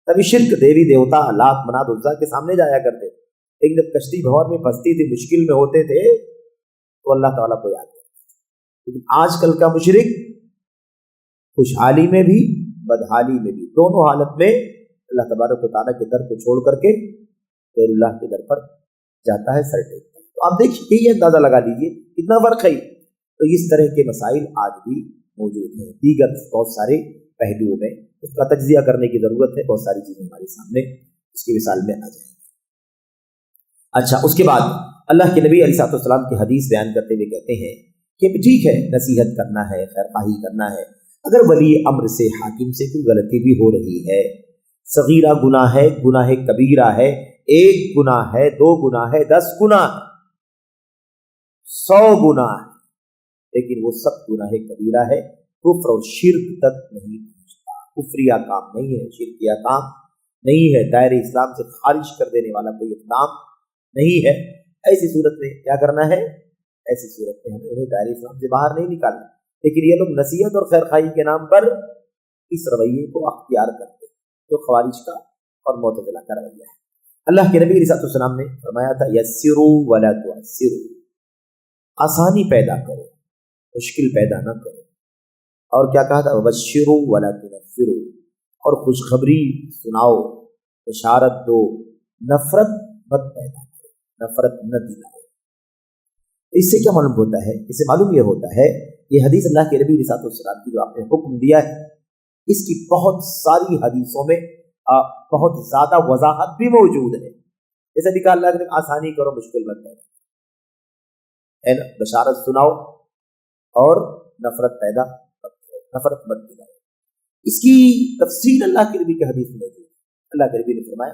تبھی شرک، دیوی دیوتا، لات منات عزا کے سامنے جایا کرتے تھے، لیکن جب کشتی بھور میں پھنستی تھی، مشکل میں ہوتے تھے، تو اللہ تعالیٰ کو یاد کرتے تھے۔ لیکن آج کل کا مشرک خوشحالی میں بھی بدحالی میں بھی، دونوں حالت میں اللہ تبارک و تعالیٰ کے در کو چھوڑ کر کے غیر اللہ کے در پر جاتا ہے، سر ٹیکتا ہے۔ تو آپ دیکھیے، یہ اندازہ لگا لیجیے کتنا فرق ہے۔ تو اس طرح کے مسائل آج بھی موجود ہیں، دیگر بہت سارے پہلوؤں میں اس کا تجزیہ کرنے کی ضرورت ہے، بہت ساری چیزیں ہمارے سامنے اس کی مثال میں آ جائیں۔ اچھا، اس کے بعد اللہ کے نبی علیہ السلام کی حدیث بیان کرتے ہوئے کہتے ہیں کہ ٹھیک ہے، نصیحت کرنا ہے، خیر خواہی کرنا ہے، اگر ولی امر سے، حاکم سے کوئی غلطی بھی ہو رہی ہے، صغیرہ گناہ ہے، گناہ کبیرہ ہے، 1 گناہ ہے، 2 گناہ ہے، 10 گناہ ہے، 100 گناہ ہے، لیکن وہ سب گناہ کبیرہ ہے، کفر اور شرک تک نہیں پہنچتا، کفریہ کام نہیں ہے، شرکیہ کام نہیں ہے، دائرہ اسلام سے خارج کر دینے والا کوئی اقدام نہیں ہے، ایسی صورت میں کیا کرنا ہے؟ ایسی صورت میں ہمیں انہیں دائرہ اسلام سے باہر نہیں نکالنا۔ لیکن یہ لوگ نصیحت اور خیر خواہی کے نام پر اس رویے کو اختیار کرتے ہیں جو خوارج کا اور معتزلہ کا رویہ ہے۔ اللہ کے نبی علیہ السلام نے فرمایا تھا یسروا ولا تعسروا، آسانی پیدا کرو، مشکل پیدا نہ کرو، اور کیا کہا تھا وبشروا ولا تنفروا، اور خوشخبری سناؤ، بشارت دو، نفرت مت پیدا کرو، نفرت نہ دلاؤ۔ اس سے کیا معلوم ہوتا ہے؟ اس سے معلوم یہ ہوتا ہے، یہ حدیث اللہ کے نبی علیہ السلام کی جو آپ نے حکم دیا ہے، اس کی بہت ساری حدیثوں میں بہت زیادہ وضاحت بھی موجود ہے۔ جیسے لکھا اللہ نے آسانی کرو، مشکل مت پیدا ہے نا، بشارت سناؤ اور نفرت پیدا مت کرو، نفرت مت دلاؤ۔ اس کی تفصیل اللہ کے نبی کے حدیث میں موجود ہے۔ اللہ کے نبی نے فرمایا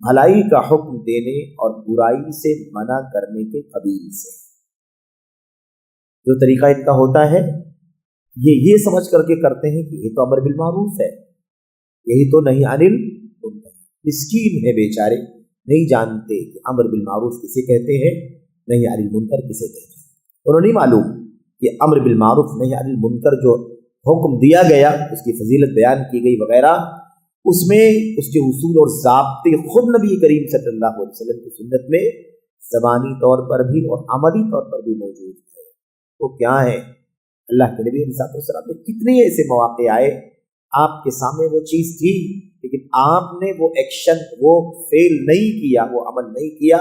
بھلائی کا حکم دینے اور برائی سے منع کرنے کے قبیل سے۔ جو طریقہ ان کا ہوتا ہے یہ سمجھ کر کے کرتے ہیں کہ یہ تو امر بالمعروف ہے، یہی تو نہی عن المنکر۔ مسکین ہے بیچارے، نہیں جانتے کہ امر بالمعروف کسے کہتے ہیں، نہی عن المنکر کسے کہتے ہیں۔ انہوں نہیں معلوم کہ امر بالمعروف نہی عن المنکر جو حکم دیا گیا، اس کی فضیلت بیان کی گئی وغیرہ، اس میں اس کے اصول اور ضابطے خود نبی کریم صلی اللہ علیہ وسلم کی سنت میں زبانی طور پر بھی اور عملی طور پر بھی موجود ہے۔ وہ کیا ہے؟ اللہ کے نبی علیہ السلام نے کتنے ایسے مواقع آئے، آپ کے سامنے وہ چیز تھی لیکن آپ نے وہ ایکشن، وہ فیل نہیں کیا، وہ عمل نہیں کیا،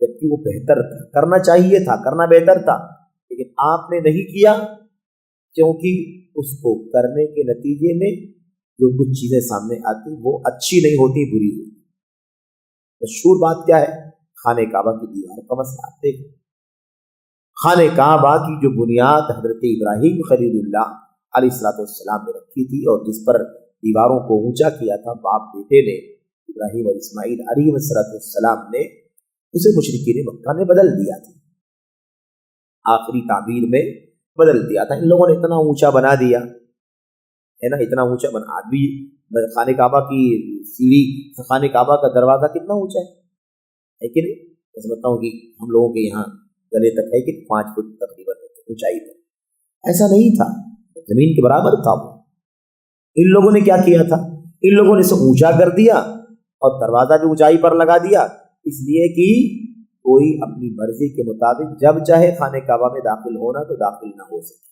جبکہ وہ بہتر تھا، کرنا چاہیے تھا، کرنا بہتر تھا، لیکن آپ نے نہیں کیا کیونکہ اس کو کرنے کے نتیجے میں جو کچھ چیزیں سامنے آتی وہ اچھی نہیں ہوتی، بری ہوتی۔ مشہور بات کیا ہے؟ خانہ کعبہ کی دیوار کا مسئلہ۔ آپ دیکھیں، خانہ کعبہ کی جو بنیاد حضرت ابراہیم خلیل اللہ علیہ السلام نے رکھی تھی اور جس پر دیواروں کو اونچا کیا تھا باپ بیٹے نے، ابراہیم اور اسماعیل علیہ السلام نے، اسے مشرکین مکہ نے بدل دیا تھا، آخری تعبیر میں بدل دیا تھا۔ ان لوگوں نے اتنا اونچا بنا دیا ہے نا، اتنا اونچا بنا، آدمی خانہ کعبہ کی سیڑھی، خانہ کعبہ کا دروازہ کتنا اونچا ہے کہ نہیں؟ میں سمجھتا ہوں کہ ہم لوگوں کے یہاں گلے تک ہے کہ 5 فٹ تقریباً اونچائی پر، ایسا نہیں تھا، زمین کے برابر تھا وہ۔ ان لوگوں نے کیا کیا تھا؟ ان لوگوں نے اسے اونچا کر دیا اور دروازہ بھی اونچائی پر لگا دیا، اس لیے کہ کوئی اپنی مرضی کے مطابق جب چاہے خانہ کعبہ میں داخل ہونا تو داخل نہ ہو سکے۔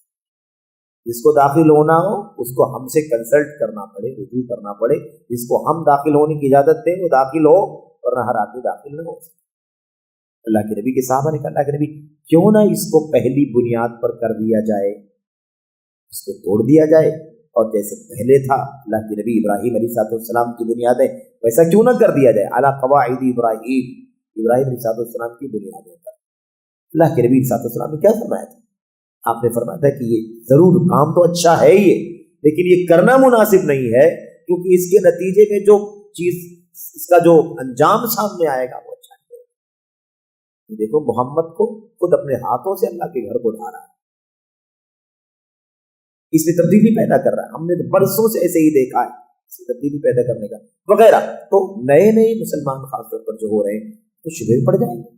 جس کو داخل ہونا ہو اس کو ہم سے کنسلٹ کرنا پڑے، رجوع کرنا پڑے، جس کو ہم داخل ہونے کی اجازت دیں وہ داخل ہو، ورنہ ہر آدمی داخل نہ ہو سکے۔ اللہ کے نبی کے صحابہ نے کہا، اللہ کے نبی کیوں نہ اس کو پہلی بنیاد پر کر دیا جائے، اس کو توڑ دیا جائے، اور جیسے پہلے تھا اللہ کے نبی ابراہیم علیہ السلام کی بنیادیں، ویسا کیوں نہ کر دیا جائے، علی قواعد ابراہیم، ابراہیم علیہ السلام کی بنیادوں پر۔ اللہ کے نبی علیہ السلام نے کیا فرمایا تھا؟ آپ نے فرمایا تھا کہ یہ ضرور کام تو اچھا ہے یہ، لیکن یہ کرنا مناسب نہیں ہے، کیونکہ اس کے نتیجے میں جو چیز، اس کا جو انجام سامنے آئے گا وہ اچھا نہیں ہے۔ دیکھو محمد کو خود اپنے ہاتھوں سے اللہ کے گھر کو ڈھا رہا ہے، اس میں تبدیلی پیدا کر رہا ہے۔ ہم نے تو برسوں سے ایسے ہی دیکھا ہے، اس میں تبدیلی پیدا کرنے کا وغیرہ۔ تو نئے مسلمان خاص طور پر جو ہو رہے ہیں تو شبہ پڑ جائیں گے،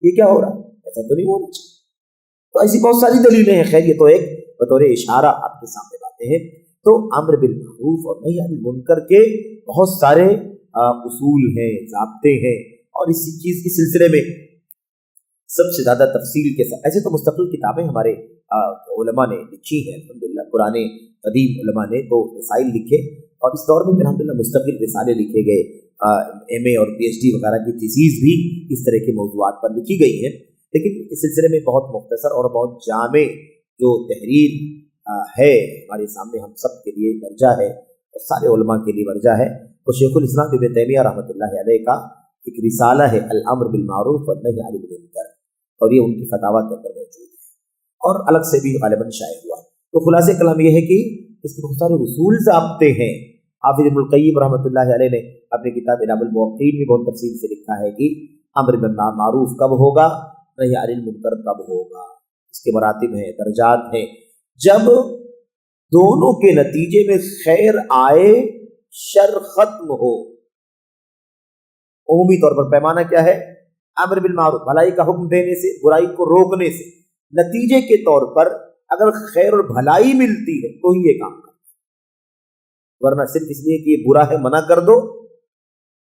یہ کیا ہو رہا ہے، ایسا تو نہیں ہونا چاہیے۔ تو ایسی بہت ساری دلیلیں ہیں، خیر یہ تو ایک بطور اشارہ آپ کے سامنے باتیں ہیں۔ تو امر بالمعروف اور نہی عن المنکر کے بہت سارے اصول ہیں، ضابطے ہیں، اور اسی چیز کے سلسلے میں سب سے زیادہ تفصیل کے ساتھ، ایسے تو مستقل کتابیں ہمارے علماء نے لکھی ہیں، الحمدللہ پرانے قدیم علماء نے تو رسائل لکھے، اور اس دور میں الحمدللہ مستقل رسالے لکھے گئے، ایم اے اور پی ایچ ڈی وغیرہ کی تھیسیز بھی اس طرح کے موضوعات پر لکھی گئی ہیں، لیکن اس سلسلے میں بہت مختصر اور بہت جامع جو تحریر ہے ہمارے سامنے، ہم سب کے لیے مرجع ہے، اور سارے علماء کے لیے مرجع ہے، وہ شیخ الاسلام ابن تیمیہ رحمۃ اللہ علیہ کا ایک رسالہ ہے الامر بالمعروف والنہی عن المنکر، اور یہ ان کی فتاویٰ کے اندر موجود ہے اور الگ سے بھی غالباً شائع ہوا۔ تو خلاصہ کلام یہ ہے کہ اس کے بہت سارے اصول ضابطے ہیں۔ حافظ ابن القیم رحمۃ اللہ علیہ نے اپنی کتاب اعلام الموقعین میں بہت تفصیل سے لکھا ہے کہ امر بالمعروف کب ہوگا، نہی عن المنکر کب ہوگا، اس کے مراتب ہیں، درجات ہیں۔ جب دونوں کے نتیجے میں خیر آئے، شر ختم ہو۔ عمومی طور پر پیمانہ کیا ہے؟ امر بالمعروف، بھلائی کا حکم دینے سے، برائی کو روکنے سے، نتیجے کے طور پر اگر خیر اور بھلائی ملتی ہے تو ہی یہ کام کرو، ورنہ صرف اس لیے کہ یہ برا ہے منع کر دو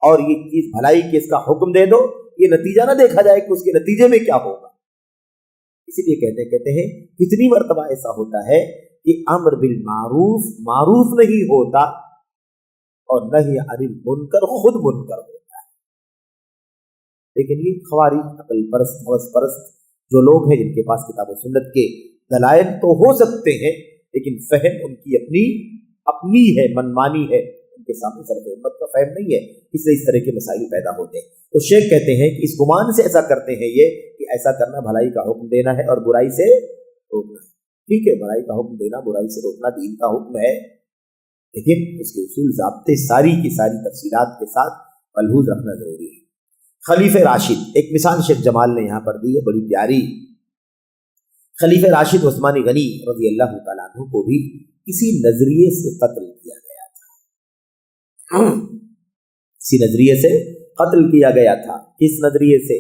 اور یہ چیز بھلائی کی اس کا حکم دے دو، یہ نتیجہ نہ دیکھا جائے کہ اس کے نتیجے میں کیا ہوگا۔ اسی لیے کہتے ہیں کتنی مرتبہ ایسا ہوتا ہے کہ امر بالمعروف معروف نہیں ہوتا اور نہی عن المنکر خود منکر ہوتا ہے۔ لیکن یہ خوارج، عقل پرست، ہوس پرست جو لوگ ہیں جن کے پاس کتاب و سنت کے دلائل تو ہو سکتے ہیں، لیکن فہم ان کی اپنی ہے، منمانی ہے، ان کے سامنے سر امت کا فہم نہیں ہے، اس لیے اس طرح کے مسائل پیدا ہوتے ہیں۔ تو شیخ کہتے ہیں کہ اس گمان سے ایسا کرتے ہیں یہ کہ ایسا کرنا بھلائی کا حکم دینا ہے اور برائی سے روکنا ہے۔ ٹھیک ہے، بھلائی کا حکم دینا، برائی سے روکنا دین کا حکم ہے، لیکن اس کے اصول ضابطے ساری کی ساری تفصیلات کے ساتھ ملحوظ رکھنا ضروری ہے۔ خلیفہ راشد، ایک مثال شیخ جمال نے یہاں پر دی ہے بڑی پیاری۔ خلیفہ راشد عثمانی غنی رضی اللہ تعالیٰ عنہ کو بھی کسی نظریے سے قتل کیا گیا تھا، کسی نظریے سے قتل کیا گیا تھا۔ کس نظریے سے؟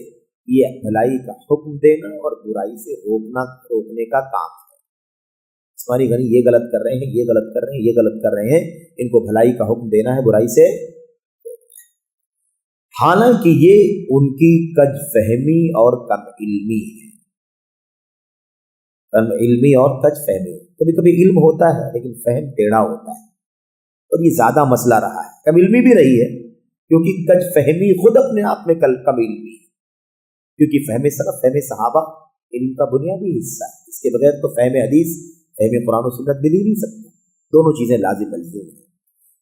یہ بھلائی کا حکم دینا اور برائی سے روکنے کا کام ہے۔ عثمانی غنی یہ غلط کر رہے ہیں، یہ غلط کر رہے ہیں، یہ غلط کر رہے ہیں، ان کو بھلائی کا حکم دینا ہے، برائی سے۔ حالانکہ یہ ان کی کج فہمی اور کم علمی ہے، کم علمی اور کج فہمی۔ کبھی کبھی علم ہوتا ہے لیکن فہم ٹیڑھا ہوتا ہے، اور یہ زیادہ مسئلہ رہا ہے۔ کم علمی بھی رہی ہے کیونکہ کج فہمی خود اپنے آپ میں کم علمی ہے، کیونکہ فہم سلف، فہم صحابہ علم کا بنیادی حصہ ہے۔ اس کے بغیر تو فہم حدیث، فہم قرآن و سنت مل ہی نہیں سکتا، دونوں چیزیں لازم ملزوم ہیں۔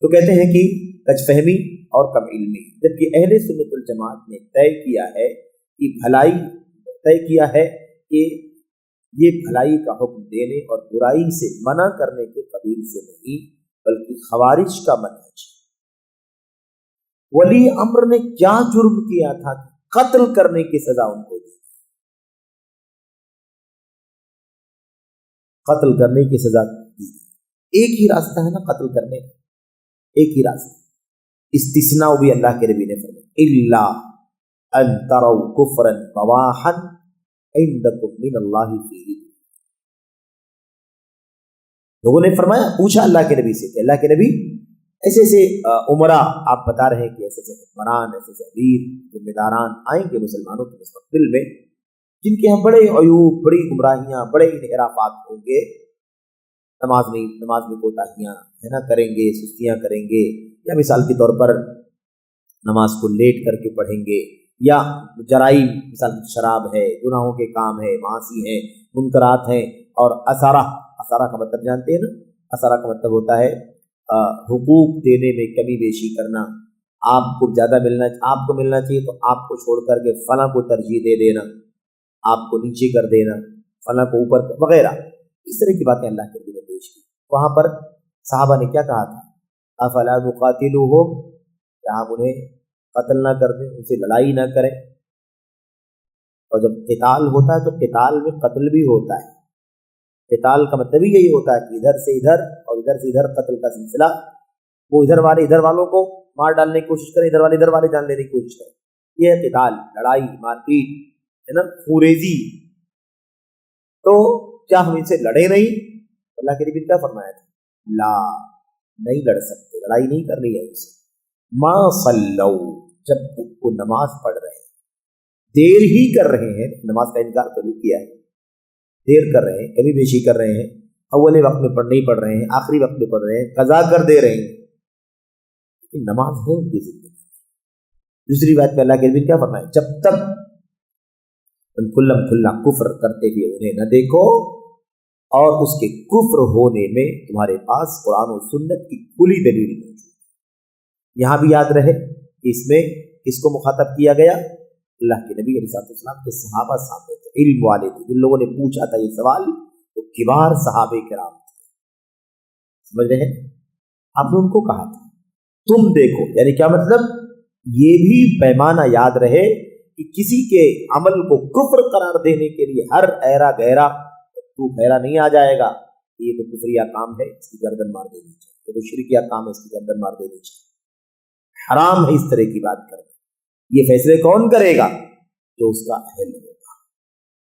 تو کہتے ہیں کہ کج فہمی اور کم علمی، جبکہ اہل سنت الجماعت نے طے کیا ہے کہ بھلائی، طے کیا ہے کہ یہ بھلائی کا حکم دینے اور برائی سے منع کرنے کے قبیل سے نہیں بلکہ خوارج کا منہج ہے۔ ولی امر نے کیا جرم کیا تھا کہ قتل کرنے کی سزا ان کو دی، قتل کرنے کی سزا دی۔ ایک ہی راستہ ہے نا قتل کرنے کا، ایک ہی راستہ۔ استثناء بھی اللہ کے نبی نے فرمایا، الا ان تروا کفرا بواحا عندکم من اللہ فیہ۔ لوگوں نے فرمایا، پوچھا اللہ کے نبی سے کہ اللہ کے نبی ایسے ایسے عمرہ آپ بتا رہے ہیں کہ ایسے ایسے حکمران، ایسے ایسے امیر، ذمہ داران آئیں گے مسلمانوں کے مستقبل میں، جن کے ہم بڑے عیوب، بڑی گمراہیاں، بڑے انحرافات ہوں گے، نماز میں کوتاہیاں ہے نا کریں گے، سستیاں کریں گے، یا مثال کے طور پر نماز کو لیٹ کر کے پڑھیں گے، یا جرائم، مثال شراب ہے، گناہوں کے کام ہے، معاصی ہے، منکرات ہیں، اور اسارہ کا مطلب جانتے ہیں نا، اسارہ کا مطلب ہوتا ہے حقوق دینے میں کمی بیشی کرنا۔ آپ کو زیادہ آپ کو ملنا چاہیے تو آپ کو چھوڑ کر کے فلاں کو ترجیح دے دینا، آپ کو نیچے کر دینا، فلاں کو اوپر وغیرہ، اس طرح کی باتیں اللہ کے نبی نے پیش کی۔ وہاں پر صحابہ نے کیا کہا تھا؟ افلا نقاتلوہم، کیا ہم انہیں قتل نہ کر دیں، ان سے لڑائی نہ کریں؟ اور جب قتال ہوتا ہے تو قتال میں قتل بھی ہوتا ہے۔ قتال کا مطلب ہی یہی ہوتا ہے کہ ادھر سے ادھر اور ادھر سے ادھر قتل کا سلسلہ، وہ ادھر والوں کو مار ڈالنے کی کوشش کریں، ادھر والے جان لینے کی کوشش کریں، یہ ہے قتال، لڑائی، مار پیٹ ہے نا، خوریزی۔ تو کیا ہم ان سے لڑے نہیں؟ اللہ کے نبی نے کیا فرمایا تھا؟ لا، نہیں لڑ سکتے، لڑائی نہیں کرنی ہے ان سے۔ ما صلو، جب وہ نماز پڑھ رہے ہیں، دیر ہی کر رہے ہیں، نماز کا انکار کبھی کیا ہے، دیر کر رہے ہیں، کبھی بیشی کر رہے ہیں، اولے وقت میں نہیں پڑھ رہے ہیں، آخری وقت میں پڑھ رہے ہیں، قضا کر دے رہے ہیں، نماز ہے ان کی زندگی۔ دوسری بات پہ اللہ کے نبی کیا فرمایا؟ جب تک کھلا کفر کرتے ہوئے انہیں نہ دیکھو اور اس کے کفر ہونے میں تمہارے پاس قرآن و سنت کی کھلی دلیل موجود ہے۔ یہاں بھی یاد رہے کہ اس میں کس کو مخاطب کیا گیا؟ اللہ کے نبی علیہ السلام کے صحابہ سامنے تھے، علم والے تھے، جن لوگوں نے پوچھا تھا یہ سوال وہ کبار صحابہ کرام تھے، سمجھ رہے ہیں؟ آپ نے ان کو کہا تھا تم دیکھو، یعنی کیا مطلب؟ یہ بھی پیمانہ یاد رہے کہ کسی کے عمل کو کفر قرار دینے کے لیے ہر ایرا گہرا تو گہرا نہیں آ جائے گا، یہ تو کفریہ کام ہے، اس کی گردن مار دینی چاہیے، یہ تو شرکیہ کام ہے، اس کی گردن مار دینی چاہیے، حرام ہے اس طرح کی بات کرنا۔ یہ فیصلے کون کرے گا؟ جو اس کا اہل ہوگا،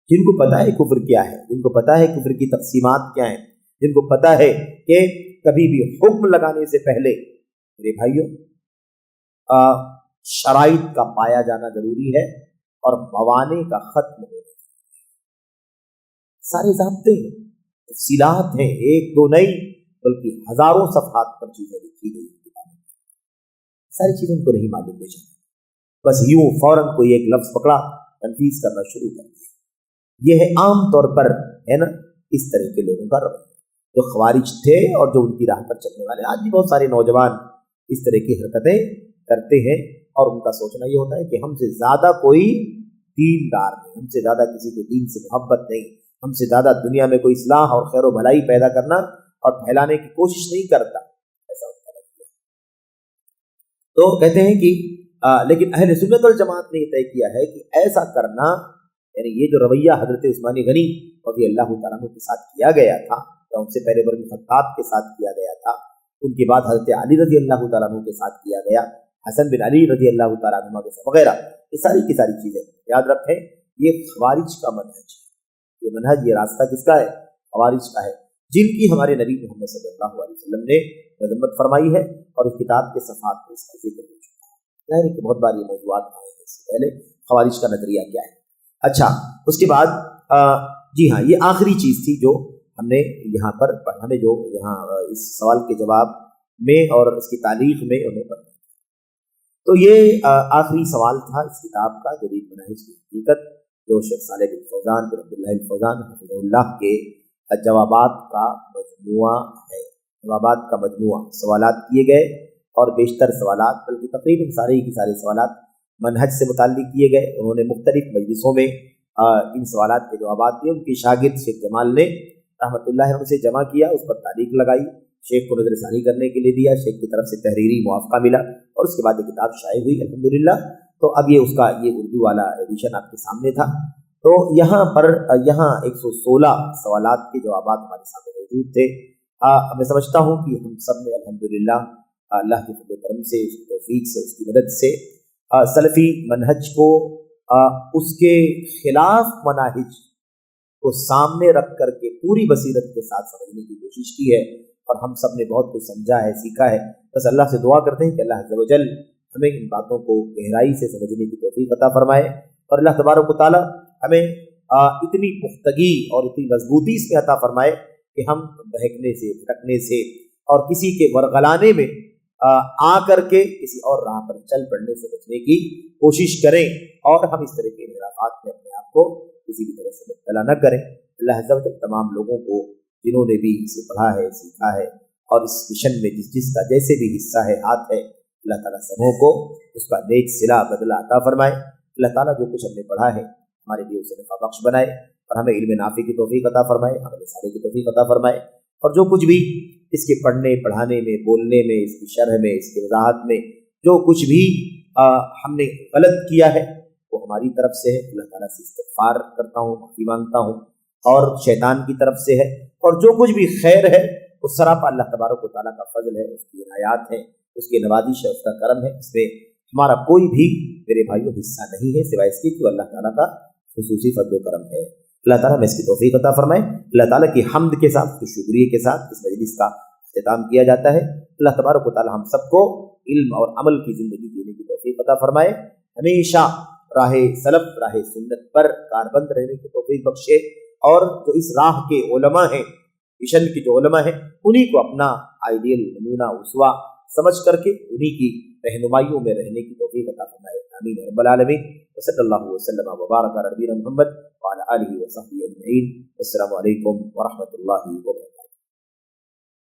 جن کو پتا ہے کفر کیا ہے، جن کو پتا ہے کفر کی تقسیمات کیا ہیں، جن کو پتا ہے کہ کبھی بھی حکم لگانے سے پہلے میرے بھائیوں شرائط کا پایا جانا ضروری ہے اور موانع کا ختم ہونا ضروری ہے۔ سارے ضابطے ہیں، تفصیلات ہیں، ایک دو نہیں بلکہ ہزاروں صفحات پر چیزیں لکھی گئی، ساری چیزیں ان کو نہیں معلوم لے جائیں، بس یوں فوراً کوئی ایک لفظ پکڑا، تنفیذ کرنا شروع کر دیا۔ یہ ہے عام طور پر ہے نا اس طرح کے لوگوں کا رویہ، جو خوارج تھے اور جو ان کی راہ پر چلنے والے، آج بھی بہت سارے نوجوان اس طرح کی حرکتیں کرتے ہیں، اور ان کا سوچنا یہ ہوتا ہے کہ ہم سے زیادہ کوئی دیندار نہیں، ہم سے زیادہ کسی کو دین سے محبت نہیں، ہم سے زیادہ دنیا میں کوئی اصلاح اور خیر و بھلائی پیدا کرنا اور پھیلانے کی کوشش نہیں کرتا، ایسا تو کہتے ہیں کہ لیکن اہل سنت والجماعت نے یہ طے کیا ہے کہ ایسا کرنا، یعنی یہ جو رویہ حضرت عثمان غنی رضی اللہ تعالیٰ عنہ کے ساتھ کیا گیا تھا، یا ان سے پہلے عمر بن خطاب کے ساتھ کیا گیا تھا، ان کے بعد حضرت علی رضی اللہ تعالیٰ عنہ کے ساتھ کیا گیا، حسن بن علی رضی اللہ تعالیٰ عنہ کے ساتھ وغیرہ، یہ ساری کی ساری چیزیں یاد رکھیں یہ خوارج کا منہج ہے۔ یہ منہج، یہ راستہ کس کا ہے؟ خوارج کا ہے، جن کی ہمارے نبی محمد صلی اللہ علیہ وسلم نے مذمت فرمائی ہے، اور اس کتاب کے صفحات میں اس کا ذکر ہو چکا ہے۔ ظاہر ہے کہ بہت بار یہ موضوعات آئے ہیں اس سے پہلے، خوارج کا نظریہ کیا ہے۔ اچھا، اس کے بعد جی ہاں، یہ آخری چیز تھی جو ہم نے یہاں پر ہمیں جو یہاں اس سوال کے جواب میں اور اس کی تاریخ میں انہیں پڑھا۔ تو یہ آخری سوال تھا اس کتاب کا، جدید منہج کی حقیقت، جو شیخ صالح بن فوزان بن عبداللہ الفوزان حفظہ اللہ کے جوابات کا مجموعہ ہے۔ جوابات کا مجموعہ، سوالات کیے گئے، اور بیشتر سوالات بلکہ تقریباً سارے کے سارے سوالات منہج سے متعلق کیے گئے۔ انہوں نے مختلف مجلسوں میں ان سوالات کے جوابات دیے۔ ان کی شاگرد شیخ جمال نے رحمۃ اللہ علیہ سے جمع کیا، اس پر تعلیق لگائی، شیخ کو نظر ثانی کرنے کے لیے دیا، شیخ کی طرف سے تحریری موافقہ ملا، اور اس کے بعد یہ کتاب شائع ہوئی الحمدللہ۔ تو اب یہ اس کا یہ اردو والا ایڈیشن آپ کے سامنے تھا۔ تو یہاں پر 116 سوالات کے جوابات ہمارے سامنے موجود تھے۔ میں سمجھتا ہوں کہ ہم سب نے الحمدللہ اللہ کے فضل و کرم سے، اس کی توفیق سے، اس کی مدد سے سلفی منہج کو اس کے خلاف مناہج کو سامنے رکھ کر کے پوری بصیرت کے ساتھ سمجھنے کی کوشش کی ہے، اور ہم سب نے بہت کچھ سمجھا ہے، سیکھا ہے۔ بس اللہ سے دعا کرتے ہیں کہ اللہ عز و جل ہمیں ان باتوں کو گہرائی سے سمجھنے کی توفیق عطا فرمائے، اور اللہ تبارک و تعالی ہمیں اتنی پختگی اور اتنی مضبوطی اس میں عطا فرمائے کہ ہم بہکنے سے، بھٹکنے سے، اور کسی کے ورغلانے میں آ کر کے کسی اور راہ پر چل پڑنے سے بچنے کی کوشش کریں، اور ہم اس طرح کے انحرافات میں اپنے آپ کو کسی بھی طرح سے مبتلا نہ کریں۔ اللہ عز و جل تمام لوگوں کو جنہوں نے بھی اسے پڑھا ہے، سیکھا ہے، اور اس مشن میں جس کا جیسے بھی حصہ ہے، ہاتھ ہے، اللہ تعالیٰ سبوں کو اس کا نیک صلہ بدلہ عطا فرمائے۔ اللہ تعالیٰ جو کچھ ہم نے پڑھا ہے ہمارے لیے اسے نفع بخش بنائے، اور ہمیں علم نافع کی توفیق عطا فرمائے، عمل صالح کی توفیق عطا فرمائے، اور جو کچھ بھی اس کے پڑھنے، پڑھانے میں، بولنے میں، اس کی شرح میں، اس کی وضاحت میں جو کچھ بھی ہم نے غلط کیا ہے وہ ہماری طرف سے ہے۔ اللہ تعالیٰ سے استغفار کرتا ہوں، معافی مانگتا ہوں، اور شیطان کی طرف سے ہے، اور جو کچھ بھی خیر ہے وہ سراپا اللہ تبارک و تعالیٰ کا فضل ہے، اس کی عنایات ہیں، اس کی نوازش ہے، اس کا کرم ہے۔ اس میں ہمارا کوئی بھی میرے بھائیوں حصہ نہیں ہے سوائے اس کی کہ اللہ تعالیٰ کا خصوصی فضل و کرم ہے۔ اللہ تعالیٰ میں اس کی توفیق عطا فرمائے۔ اللہ تعالیٰ کی حمد کے ساتھ، شکریہ کے ساتھ اس مجلس کا اختتام کیا جاتا ہے۔ اللہ تبارک و تعالیٰ ہم سب کو علم اور عمل کی زندگی جینے کی توفیق عطا فرمائے، ہمیشہ راہ سلف، راہ سنت پر کاربند رہنے کی توفیق بخشے، اور جو اس راہ کے علماء ہیں، مشن کے جو علماء ہیں، انہی کو اپنا آئیڈیل، نمونہ، اسوہ سمجھ کر کے انہی کی رہنمائیوں میں رہنے کی توفیق عطا فرمائے۔ آمین رب العالمین۔ وصلی اللہ وسلم وبارک علی نبینا محمد وعلی آلہ وصحبہ اجمعین۔ السلام علیکم ورحمۃ اللہ وبرکاتہ۔